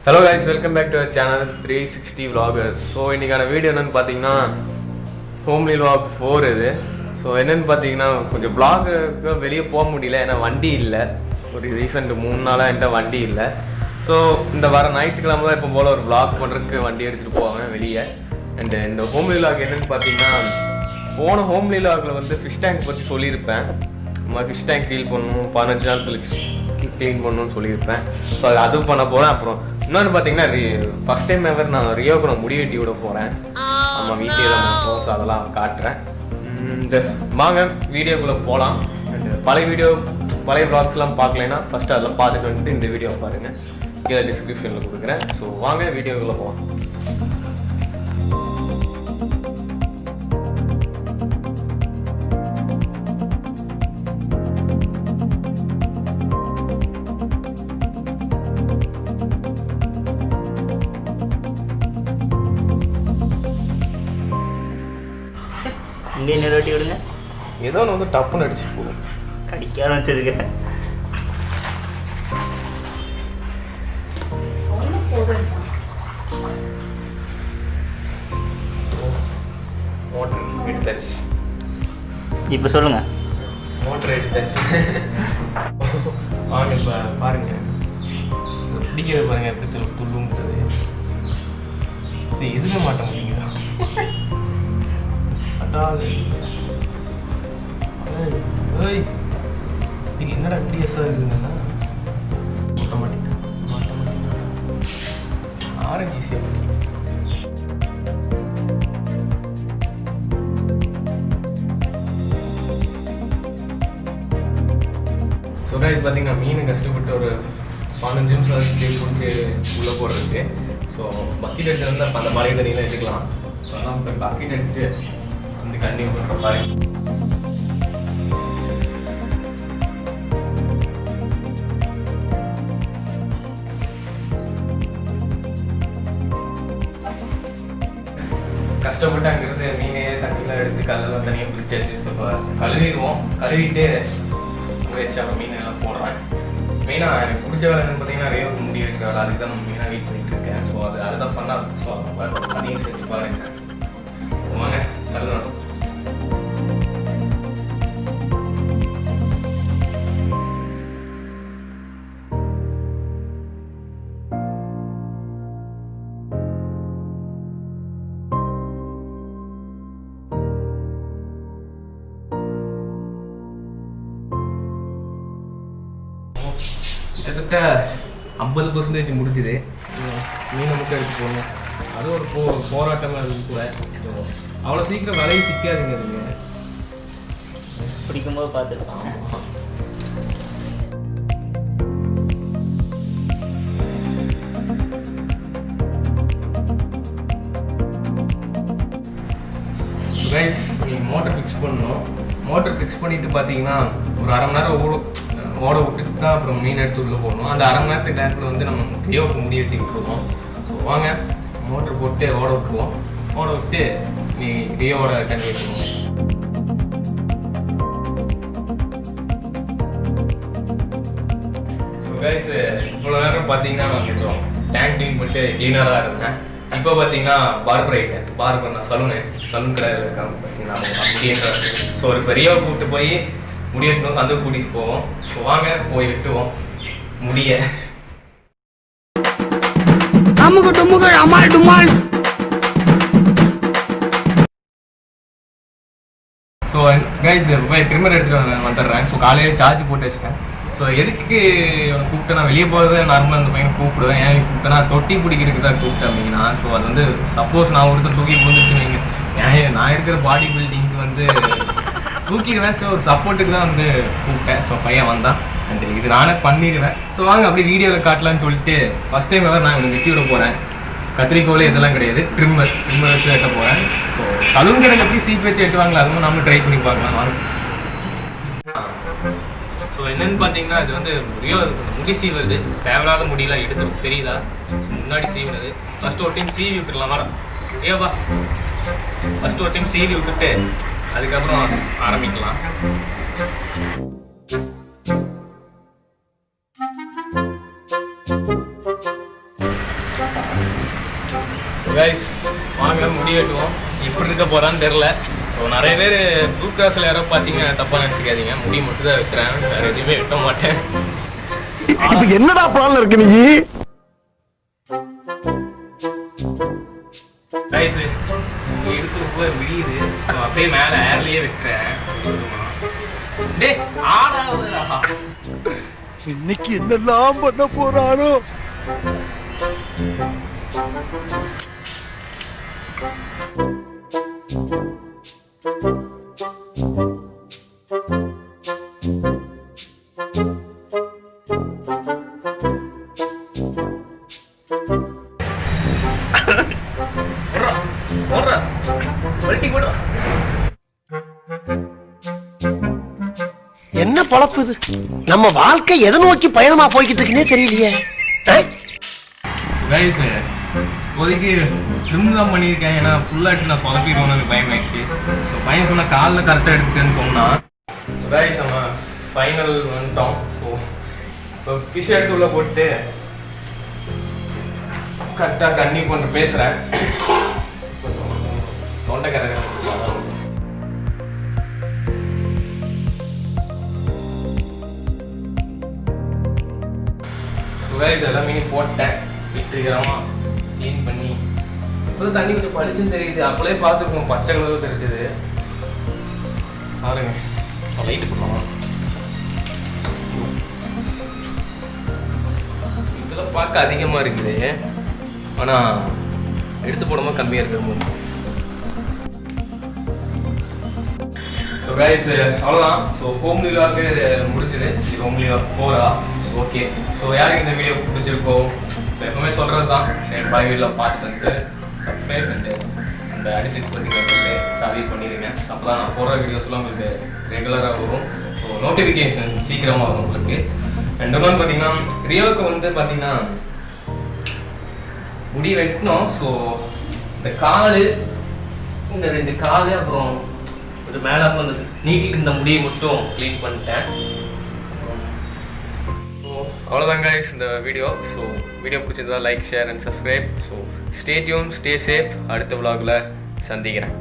Hello guys, welcome back to our channel 360 vloggers. So இன்னைக்கான video என்னன்னு பார்த்தீங்கன்னா homely vlog 4 இது. ஸோ என்னன்னு பார்த்தீங்கன்னா கொஞ்சம் vlogக்கு வெளியே போக முடியல, ஏன்னா வண்டி இல்லை. ஒரு ரீசெண்ட் 3 நாளாக என்கிட்ட வண்டி இல்லை. ஸோ இந்த வாரம் ஞாயிற்றுக்கிழமை தான் இப்போ போல் ஒரு vlog பண்ணுறதுக்கு வண்டி எடுத்துகிட்டு போவாங்க வெளியே. அண்டு இந்த ஹோம்லி vlog என்னன்னு பார்த்தீங்கன்னா போன ஹோம்லி vlogல வந்து ஃபிஷ் டேங்க் பற்றி சொல்லியிருப்பேன். நம்ம ஃபிஷ் டேங்க் க்ளீன் பண்ணணும், 15 நாள் கழிச்சு க்ளீன் பண்ணணும்னு சொல்லியிருப்பேன். ஸோ அது பண்ண போகிறேன். அப்புறம் இன்னொன்று பார்த்தீங்கன்னா ஃபஸ்ட் டைம் எவர் நான் ரியோக்கு முடி வெட்டி விட போகிறேன். நம்ம வீட்டிலே தான் பண்ணுறோம். ஸோ அதெல்லாம் காட்டுறேன். இந்த வாங்க வீடியோக்குள்ளே போகலாம். அண்ட் பழைய vlogsலாம் பார்க்கலைன்னா ஃபஸ்ட்டு அதெல்லாம் பார்த்துட்டு வந்துட்டு இந்த வீடியோ பாருங்கள். கீழே டிஸ்கிரிப்ஷனில் கொடுக்குறேன். ஸோ வாங்க வீடியோக்குள்ளே போகலாம். இங்கே என்ன ரொட்டி விடுங்க. ஏதோ ஒன்று வந்து டப்புன்னு அடிச்சுட்டு போகும். கடிக்காத வச்சதுக்கு மோட்டர் எடுத்தாச்சு. இப்போ சொல்லுங்க. மோட்டர் எடுத்தாச்சு. வாங்க இப்போ பாருங்க, பிடிக்கிறது பாருங்க எப்படி துள்ளுங்கிறது. இது எதுவுமே மாட்ட முடியுங்களா? சட்டாக இது என்னடா இப்படி எஸ்ஸாக இருக்குதுங்கன்னா மாட்ட மாட்டேன் ஆரஞ்சு ஈஸியாக பண்ணி. ஸோ கைஸ் பார்த்தீங்கன்னா மீன் கஷ்டப்பட்டு ஒரு 15 நிமிஷம் பிடிச்சி உள்ளே போடுறதுக்கு. ஸோ பக்கெட் எடுத்து வந்து அந்த மழை தண்ணியெலாம் எடுக்கலாம். ஸோ அதான் இப்போ பக்கெட் எடுத்துட்டு வந்து கண்டினியூ பண்ணுற மாதிரி. கஷ்டப்பட்டு அங்கிருந்து மீனே தண்ணியெலாம் எடுத்து கல்லெல்லாம் தனியாக பிரிச்சாச்சு. ஸோ இப்போ கழுவிட்டு வச்சு மீன் எல்லாம் போடுறேன். மெயினாக எனக்கு பிடிச்ச வேலை என்னன்னு பார்த்தீங்கன்னா ரியோக்கு முடி வெட்டுற வேலை. அதுக்கு தான் மெயினாக வெயிட் பண்ணிட்டு இருக்கேன். ஸோ அதுதான் ஃபன்னாக இருக்கும். ஸோ அதையும் சேர்த்து பாருங்க. வாங்க கழுவணும். கிட்டத்தட்ட 50% முடிஞ்சுது. மீனை மட்டும் எடுத்து போகணும். அது ஒரு போராட்டமாக இருக்குது கூட. அவ்வளோ சீக்கிரம் விலையும் சிக்காதுங்க. அதுங்க பிடிக்கும்போது பார்த்துருக்கோம். கைஸ் நீங்கள் மோட்டர் ஃபிக்ஸ் பண்ணணும். மோட்டர் ஃபிக்ஸ் பண்ணிவிட்டு பார்த்தீங்கன்னா ஒரு அரை மணி நேரம் ஓட விட்டுட்டு தான் அப்புறம் மீன் எடுத்து உள்ளே போடணும். அந்த அரை மணி நேரத்துக்கு டேப்பில் வந்து நம்ம ரியோவுக்கு முடி வெட்டி விட்டுருவோம். ஸோ வாங்க மோட்டர் போட்டு ஓட விட்டுருவோம். ஓட விட்டு நீ ரியோவோட கண்டி வச்சுருவோம். ஸோ கைஸ் இவ்வளோ நேரம் பார்த்தீங்கன்னா நான் கொஞ்சம் டேங்க் க்ளீன் பண்ணிட்டு க்ளீனராக இருந்தேன். இப்போ பார்த்தீங்கன்னா பார்பர் ஆகிட்டேன். பார்பர் நான் சலூன் கடையில் இருக்காங்க பார்த்தீங்கன்னா முடியேற்ற. ஸோ ஒரு பெரிய கூப்பிட்டு போய் முடியட்டும் சந்தைக்கு கூட்டிகிட்டு போவோம். ஸோ வாங்க போய் வெட்டுவோம் முடிய. ஸோ கைஸ் போய் ட்ரிம்மர் எடுத்துகிட்டு வந்துடுறேன். ஸோ காலையில் சார்ஜ் போட்டு வச்சிட்டேன். ஸோ எதுக்கு கூப்பிட்டு நான் வெளியே போகிறது நார்மலாக அந்த பையனை கூப்பிடுவேன். ஏன் கூப்பிட்டேன்னா தொட்டி பிடிக்கிறதுக்கு தான் கூப்பிட்டேன் அப்படிங்கன்னா. ஸோ அது வந்து சப்போஸ் நான் ஒருத்தர் தூக்கி போந்துச்சுன்னு வைங்க, ஏன் நான் இருக்கிற பாடி பில்டிங்க்கு வந்து தூக்கிடுவேன். ஸோ ஒரு சப்போர்ட்டுக்கு தான் வந்து கூப்பிட்டேன். ஸோ பையன் வந்தான். அண்ட் இது நானே பண்ணிடுவேன். ஸோ வாங்க அப்படியே வீடியோவில் காட்டலான்னு சொல்லிட்டு ஃபஸ்ட் டைம் எவர் நான் இவங்க வெட்டி விட போகிறேன். கத்திரிக்கோல் இதெல்லாம் கிடையாது, ட்ரிம்மர் வச்சு வெட்ட போகிறேன். ஸோ சலூன் கடையில் எப்படி சீப் வச்சு வெட்டுவாங்களா, அதுவும் நம்மளும் ட்ரை பண்ணி பார்க்கலாம் வாங்க. ஸோ என்னென்னு பார்த்தீங்கன்னா இது வந்து முடி சீவுறது. தேவையில்லாத முடியெல்லாம் எடுத்து தெரியுதா, முன்னாடி சீவுனது. ஃபஸ்ட்டு ஒரு டைம் சீவி விட்டுடலாம் வர ஏவா. ஃபஸ்ட்டு ஒரு டைம் சீவி விட்டுட்டு அதுக்கப்புறம் ஆரம்பிக்கலாம். முடி வெட்டுவோம். எப்படி இருக்க போகிறான்னு தெரில. ஸோ நிறைய பேர் ப்ளூ கிராஸில் யாரோ பார்த்தீங்கன்னா தப்பாக நினச்சிக்காதீங்க. முடி மட்டும் தான் வைக்கிறேன், வேறு எதுவுமே வெட்ட மாட்டேன். என்னடா பிளான்ல இருக்கு நீ? ரைஸு எடுத்து ரொம்ப விரியுது. ஸோ அப்படியே மேலே ஏர்லேயே வைக்கிறேன். டே ஆடாவதுடா. இன்னைக்கு என்னெல்லாம் பண்ண போறானோ? என்ன பொழப்பு இது? நம்ம வாழ்க்கை எதை நோக்கி பயணமா போய்கிட்டு இருக்குன்னே தெரியலையே. கைஸ் இப்போதைக்கு ட்ரிம் தான் பண்ணியிருக்கேன். ஏன்னா ஃபுல்லாகிட்டு நான் சொதப்பிடுவோன்னு எனக்கு பயமாயிடுச்சு. ஸோ பையன் சொன்னால் காலில் கரெக்டாக எடுத்துட்டேன்னு சொன்னான். ஸோ கைஸ் நம்ம ஃபைனல் வந்துட்டோம். ஸோ இப்போ ஃபிஷ் எடுத்து உள்ள போட்டு கரெக்டாக கண்ணி கொண்டு பேசுகிறேன். தொண்டை கரெக்டாக கைஸ் எல்லாம் மீன் போட்டேன். வெற்றிகரமாக க்ளீன் பண்ணி இப்போ தண்ணி கொஞ்சம் பளிச்சுன்னு தெரியுது. அப்போலே பார்த்துருக்கோம், பச்சை கலர் தெரிஞ்சது. பாருங்க லைட்டு போடலாம். இதெல்லாம் பார்க்க அதிகமாக இருக்குது, ஆனால் எடுத்து போடும்போது கம்மியாக இருக்கிற மாதிரி. ஸோ கைஸ் அவ்வளோதான். ஸோ ஹோம்லி விலாக் முடிஞ்சுது. இது ஹோம்லி விலாக் 4 ஓகே. ஸோ யாருக்கு இந்த வீடியோ பிடிச்சிருக்கோ எப்பவுமே சொல்கிறது தான், பாய் வீடியோவில் பார்த்துட்டு வந்துட்டு சப்ஸ்கிரைப் பண்ணிட்டு அந்த அடிச்சு பண்ணிட்டு சப்ஸ்கிரைப் பண்ணிடுங்க. அப்போ தான் நான் போடுற வீடியோஸ்லாம் உங்களுக்கு ரெகுலராக வரும். ஸோ நோட்டிஃபிகேஷன் சீக்கிரமாக வரும் உங்களுக்கு. ரெண்டு நாள் பார்த்தீங்கன்னா ரியோவுக்கு வந்து பார்த்தீங்கன்னா முடி வெட்டணும். ஸோ இந்த கால், இந்த 2 கால், அப்புறம் இது மேலே வந்து நீட்டிட்டு இருந்த முடியை மட்டும் க்ளீன் பண்ணிட்டேன். அவ்வளோதான் கைஸ் இந்த வீடியோ. ஸோ வீடியோ பிடிச்சிருந்தா like, share and subscribe. So stay tune, stay safe. அடுத்த vlogல சந்திக்கிறேன்.